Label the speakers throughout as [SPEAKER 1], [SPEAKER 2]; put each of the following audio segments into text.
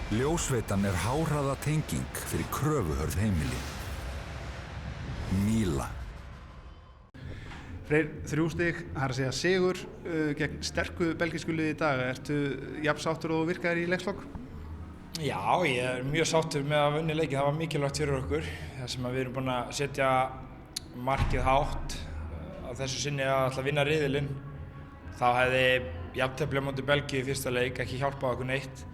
[SPEAKER 1] Ljósveitan háhraða tenging fyrir kröfuhörð heimili. Míla.
[SPEAKER 2] Freyr, 3 stig, það er að segja sigur gegn sterku belgísku liði í dag. Ertu jafn sáttur og virkaðir í leikslok?
[SPEAKER 3] Já, ég er mjög sáttur með að vinna leikinn. Það var mikilvægt fyrir okkur. Það sem við erum búin að setja markið hátt á þessu sinni að ætla að vinna riðilinn. Þá hefði jafntefli á móti Belgíu í fyrsta leik ekki hjálpað okkur neitt.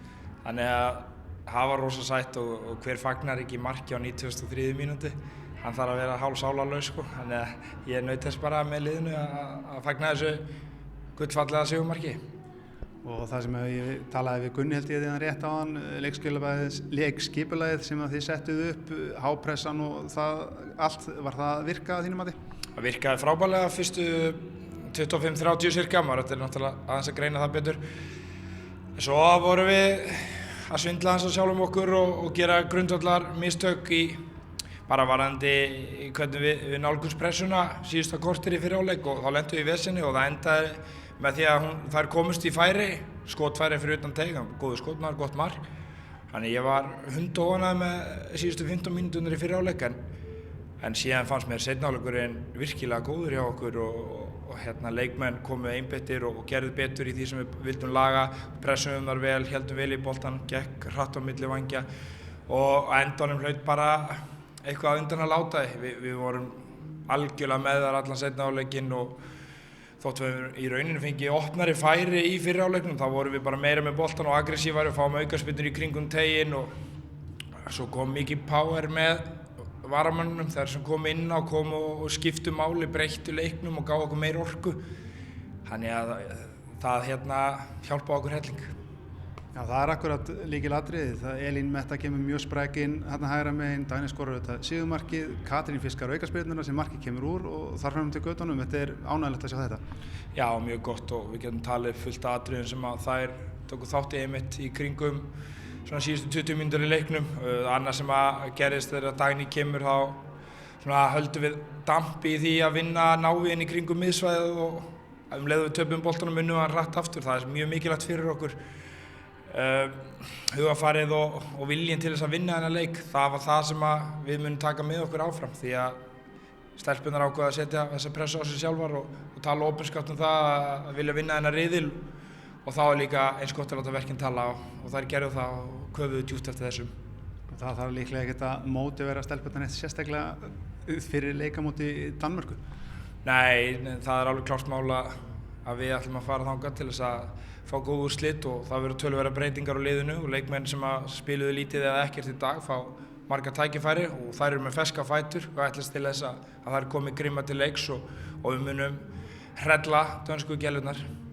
[SPEAKER 3] Þannig að það var rosa sætt og hver fagnar ekki marki á 93. mínútu. Hann þarf að vera hálf sálarlaus sko. Þannig að ég naut þess bara með liðinu að fagna þessu gullfallega sigurmarki.
[SPEAKER 2] Og það sem ég talaði við Gunni held ég því hann rétt á hann, leikskipulagið sem að þið settuð upp, hápressan og það allt, var það að virka að þínum mati?
[SPEAKER 3] Það virkaði frábærlega fyrstu 25-30 cirka, maður þetta er náttúrulega aðeins að greina það betur. Svo vorum við að svindla aðeins á sjálfum okkur og gera grundvallar mistök í bara varðandi hvernig við nálgumst pressuna síðasta korteri fyrir hálfleik og þá lentum við í vesenni og það endaði með því að þær komust í færi, skotfæri fyrir utan teig, góður skotmaður, gott mark. Þannig ég var hundóanað með síðustu 15 mínúturnar í fyrir hálfleik en síðan fannst mér seinni hálfleikurinn virkilega góður hjá okkur og leikmenn komu einbeittir og gerðu betur í því sem við vildum laga, pressum þar vel, héldum vel í boltan, gekk hratt á milli vængja og á endanum hlaut bara eitthvað undan að láta því. Við vorum algjörlega með þar allan seinni hálfleikinn og þótt við í rauninu fengið opnari færi í fyrri hálfleiknum, þá vorum við bara meira með boltan og aggressívari og fáum aukaspyrnur í kringum teiginn og svo kom mikið power með varamönnum þeir sem kom inn á og skiptu máli, breyttu leiknum og gáðu okkur meiri orku. Þannig að það hjálpaði okkur helling.
[SPEAKER 2] Já, það er akkurat lykilatriðið. Elín Metta kemur mjög spræk inn þarna hægra megin, Dagný skorar þetta sigurmarkið, Katrín fiskar aukaspyrnuna sem markið kemur úr og þar fram til götunum. Þetta er ánægilegt að sjá þetta.
[SPEAKER 3] Já, mjög gott og við getum talið fullt af atriðum sem að þær tóku þátt í einmitt í kringum svona síðustu 20 mínútur í leiknum. Annað sem að gerist þegar Dagný kemur þá höldum við dampi í því að vinna návíinn í kringum miðsvæðið og leið við töpum boltanum unnum hann hratt aftur. Það er mjög mikilvægt fyrir okkur. Hugarfarið og viljinn til þess að vinna þennan leik, það var það sem að við munum taka með okkur áfram því að stelpurnar ákveða að setja þessa pressu á sig sjálfar og tala opinskátt það að vilja vinna þennan riðil og þá er líka eins gott að láta verkin tala og þær gerðu það og köfuðu djúpt eftir þessum.
[SPEAKER 2] Og það þarf líklega ekkert að mótivera stelpurnar eitt sérstaklega fyrir leikamóti í Danmörku?
[SPEAKER 3] Nei, það er alveg klárt mál að við ætlum að fara þangað til þess að fá góð úrslit og það verður töluverðar breytingar á liðinu og leikmenn sem að spiluðu lítið eða ekkert í dag fá marga tækifæri og þær eru með ferska fætur og ætlast til þess að þær komi grimma til leiks og við munum hrella dönsku gælurnar.